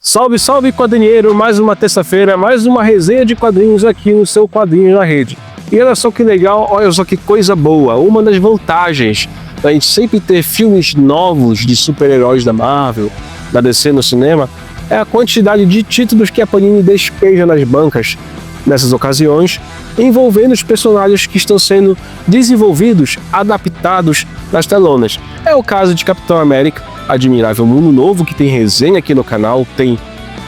Salve, salve quadrinheiro, mais uma terça-feira, mais uma resenha de quadrinhos aqui no seu Quadrinhos na Rede. E olha só que legal, olha só que coisa boa, uma das vantagens da gente sempre ter filmes novos de super-heróis da Marvel, da DC no cinema, é a quantidade de títulos que a Panini despeja nas bancas nessas ocasiões, envolvendo os personagens que estão sendo desenvolvidos, adaptados nas telonas. É o caso de Capitão América, Admirável Mundo Novo, que tem resenha aqui no canal, tem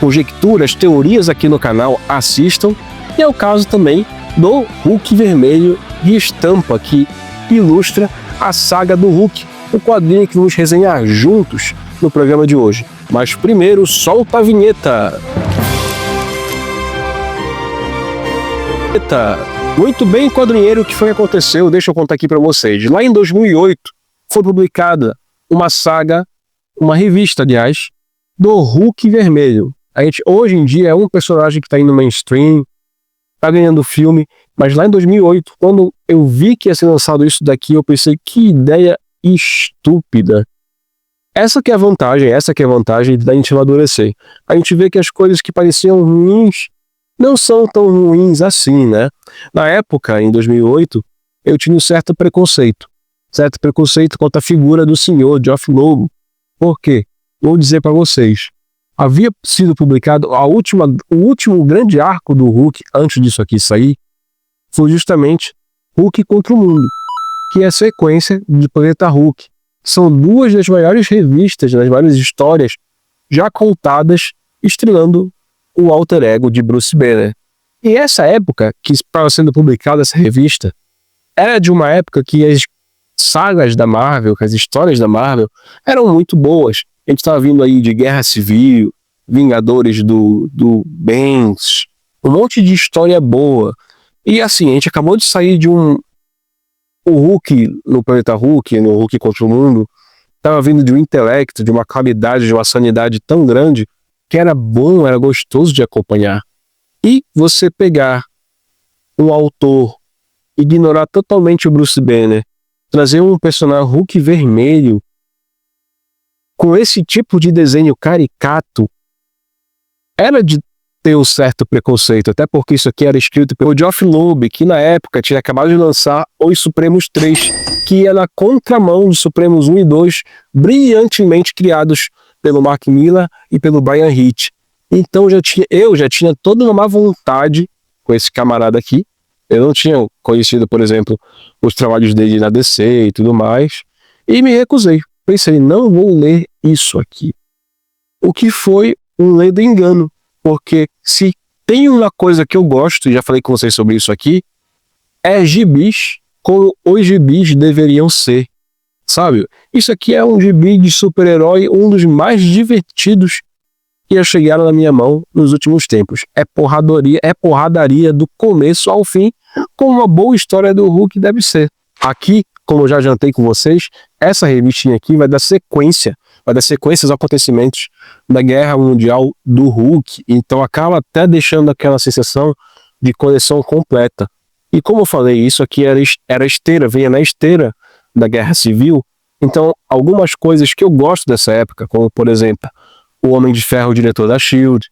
conjecturas, teorias aqui no canal, assistam. E é o caso também do Hulk Vermelho e Estampa, que ilustra a saga do Hulk, o quadrinho que vamos resenhar juntos no programa de hoje. Mas primeiro, solta a vinheta! Muito bem, quadrinheiro, o que foi que aconteceu? Deixa eu contar aqui para vocês. Lá em 2008 foi publicada uma saga, uma revista, aliás, do Hulk Vermelho. Hoje em dia é um personagem que está indo no mainstream, está ganhando filme, mas lá em 2008, quando eu vi que ia ser lançado isso daqui, eu pensei, que ideia estúpida. Essa que é a vantagem da gente amadurecer. A gente vê que as coisas que pareciam ruins não são tão ruins assim, né? Na época, em 2008, eu tinha um certo preconceito contra a figura do senhor Geoff Lobo. Por quê? Vou dizer para vocês. Havia sido publicado o último grande arco do Hulk, antes disso aqui sair, foi justamente Hulk contra o Mundo, que é a sequência de Planeta Hulk. São duas das maiores revistas, das maiores histórias já contadas, estrelando o alter ego de Bruce Banner. E essa época que estava sendo publicada essa revista era de uma época que as sagas da Marvel, que as histórias da Marvel eram muito boas. A gente estava vindo aí de Guerra Civil, Vingadores do Bendis, um monte de história boa. E assim, a gente acabou de sair de o Hulk no Planeta Hulk, no Hulk contra o Mundo, estava vindo de um intelecto, de uma qualidade, de uma sanidade tão grande, que era bom, era gostoso de acompanhar. E você pegar um autor, ignorar totalmente o Bruce Banner, trazer um personagem Hulk vermelho, com esse tipo de desenho caricato, era de ter um certo preconceito, até porque isso aqui era escrito pelo Geoff Lobo, que na época tinha acabado de lançar Os Supremos 3, que ia na contramão dos Supremos 1 e 2, brilhantemente criados pelo Mark Millar e pelo Bryan Hitch. Então eu já tinha toda uma má vontade com esse camarada aqui. Eu não tinha conhecido, por exemplo, os trabalhos dele na DC e tudo mais, e me recusei. Pensei, não vou ler isso aqui. O que foi um ledo engano, porque se tem uma coisa que eu gosto, e já falei com vocês sobre isso aqui, é gibis como os gibis deveriam ser. Sabe? Isso aqui é um gibi de super-herói, um dos mais divertidos que já chegaram na minha mão nos últimos tempos. É porradaria do começo ao fim, como uma boa história do Hulk deve ser. Aqui, como eu já jantei com vocês, essa revistinha aqui vai dar sequência aos acontecimentos da Guerra Mundial do Hulk, então acaba até deixando aquela sensação de coleção completa. E como eu falei, isso aqui era esteira, vinha na esteira da Guerra Civil, então algumas coisas que eu gosto dessa época, como por exemplo, o Homem de Ferro, o diretor da S.H.I.E.L.D.,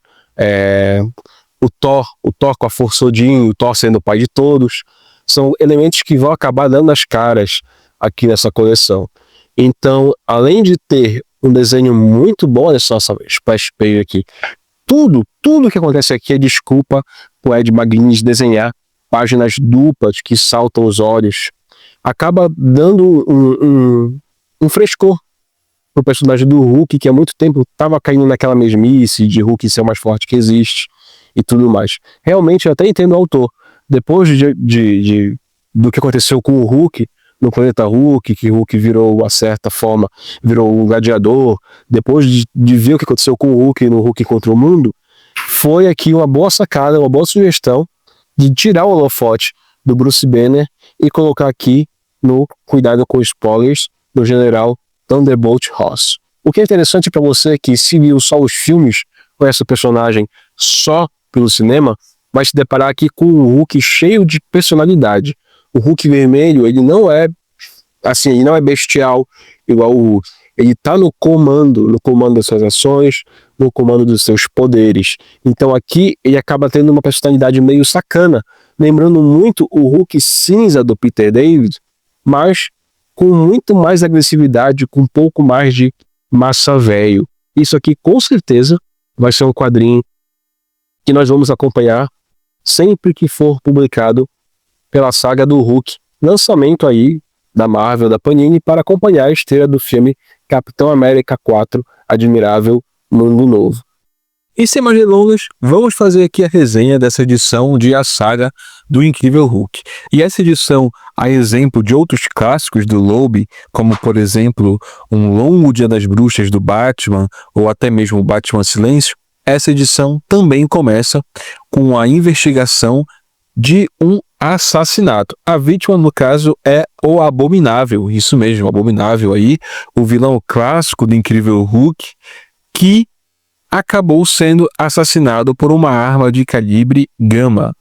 o Thor com a Força Odin, o Thor sendo o pai de todos, são elementos que vão acabar dando as caras aqui nessa coleção. Então, além de ter um desenho muito bom nessa nossa splash page aqui, tudo que acontece aqui é desculpa pro Ed McGuinness desenhar páginas duplas que saltam os olhos. Acaba dando um frescor pro personagem do Hulk, que há muito tempo estava caindo naquela mesmice de Hulk ser o mais forte que existe e tudo mais. Realmente, eu até entendo o autor. Depois do que aconteceu com o Hulk no Planeta Hulk, que o Hulk virou, a certa forma, virou um gladiador, depois de ver o que aconteceu com o Hulk no Hulk contra o Mundo, foi aqui uma boa sacada, uma boa sugestão de tirar o holofote do Bruce Banner e colocar aqui no Cuidado com Spoilers do General Thunderbolt Ross. O que é interessante para você é que se viu só os filmes com essa personagem só pelo cinema, vai se deparar aqui com um Hulk cheio de personalidade. O Hulk vermelho, ele não é assim, ele não é bestial igual o Hulk. Ele tá no comando das suas ações, no comando dos seus poderes. Então aqui ele acaba tendo uma personalidade meio sacana, lembrando muito o Hulk cinza do Peter David, mas com muito mais agressividade, com um pouco mais de massa velho. Isso aqui com certeza vai ser um quadrinho que nós vamos acompanhar sempre que for publicado pela saga do Hulk, lançamento aí da Marvel, da Panini, para acompanhar a esteira do filme Capitão América 4, Admirável Mundo Novo. E sem mais delongas, vamos fazer aqui a resenha dessa edição de A Saga do Incrível Hulk. E essa edição, a exemplo de outros clássicos do Loeb, como por exemplo Um Longo Dia das Bruxas do Batman, ou até mesmo o Batman Silêncio, essa edição também começa com a investigação de um assassinato. A vítima, no caso, é o Abominável, isso mesmo, o Abominável aí, o vilão clássico do Incrível Hulk, que acabou sendo assassinado por uma arma de calibre gama.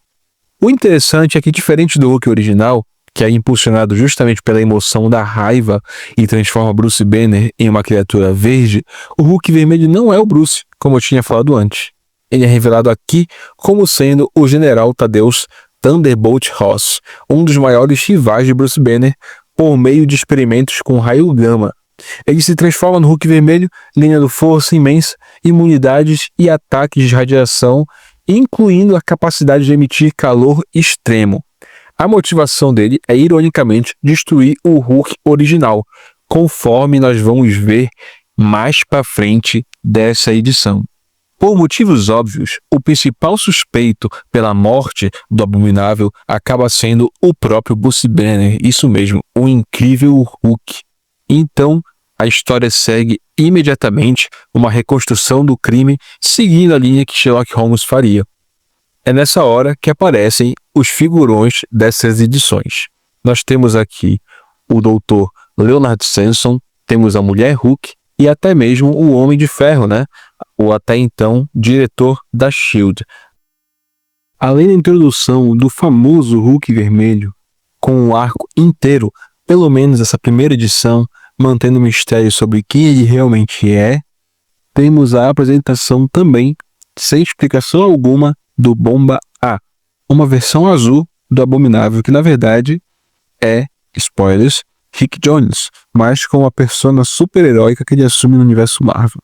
O interessante é que, diferente do Hulk original, que é impulsionado justamente pela emoção da raiva e transforma Bruce Banner em uma criatura verde, o Hulk vermelho não é o Bruce, como eu tinha falado antes. Ele é revelado aqui como sendo o General Thaddeus Thunderbolt Ross, um dos maiores rivais de Bruce Banner, por meio de experimentos com raio gama. Ele se transforma no Hulk vermelho, ganhando força imensa, imunidades e ataques de radiação, incluindo a capacidade de emitir calor extremo. A motivação dele é, ironicamente, destruir o Hulk original, conforme nós vamos ver mais para frente dessa edição. Por motivos óbvios, o principal suspeito pela morte do Abominável acaba sendo o próprio Bruce Banner, isso mesmo, o Incrível Hulk. Então, a história segue imediatamente uma reconstrução do crime, seguindo a linha que Sherlock Holmes faria. É nessa hora que aparecem os figurões dessas edições. Nós temos aqui o Dr. Leonard Samson, temos a Mulher Hulk e até mesmo o Homem de Ferro, né? O até então diretor da S.H.I.E.L.D. Além da introdução do famoso Hulk vermelho, com o arco inteiro, pelo menos essa primeira edição, mantendo o mistério sobre quem ele realmente é, temos a apresentação também, sem explicação alguma, do Bomba A, uma versão azul do Abominável, que na verdade é, spoilers, Rick Jones, mas com a persona super-heróica que ele assume no universo Marvel.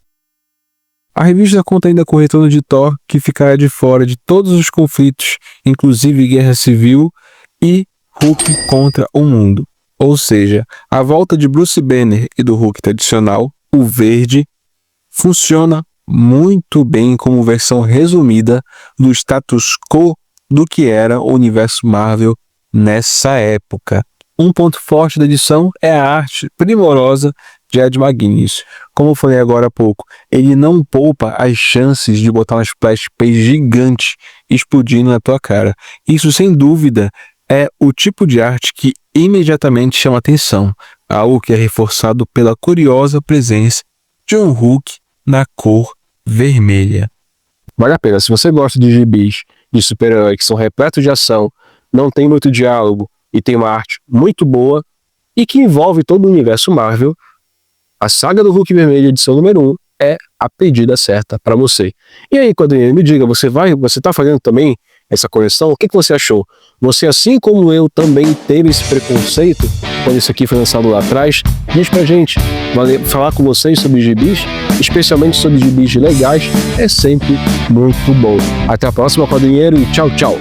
A revista conta ainda com o retorno de Thor, que ficará de fora de todos os conflitos, inclusive Guerra Civil e Hulk contra o mundo. Ou seja, a volta de Bruce Banner e do Hulk tradicional, o verde, funciona muito bem como versão resumida do status quo do que era o universo Marvel nessa época. Um ponto forte da edição é a arte primorosa de Ed McGuinness. Como eu falei agora há pouco, ele não poupa as chances de botar uma splash page gigante explodindo na tua cara. Isso, sem dúvida, é o tipo de arte que imediatamente chama atenção, algo que é reforçado pela curiosa presença de um Hulk na cor vermelha. Vale a pena, se você gosta de gibis de super-herói que são repletos de ação, não tem muito diálogo e tem uma arte muito boa e que envolve todo o universo Marvel, a saga do Hulk vermelho, edição número 1, é a pedida certa para você. E aí, quadrinheiro, me diga, você tá fazendo também essa coleção? O que você achou? Você, assim como eu, também teve esse preconceito quando isso aqui foi lançado lá atrás? Diz pra gente. Falar com vocês sobre gibis, especialmente sobre gibis legais, é sempre muito bom. Até a próxima, quadrinheiro, e tchau, tchau!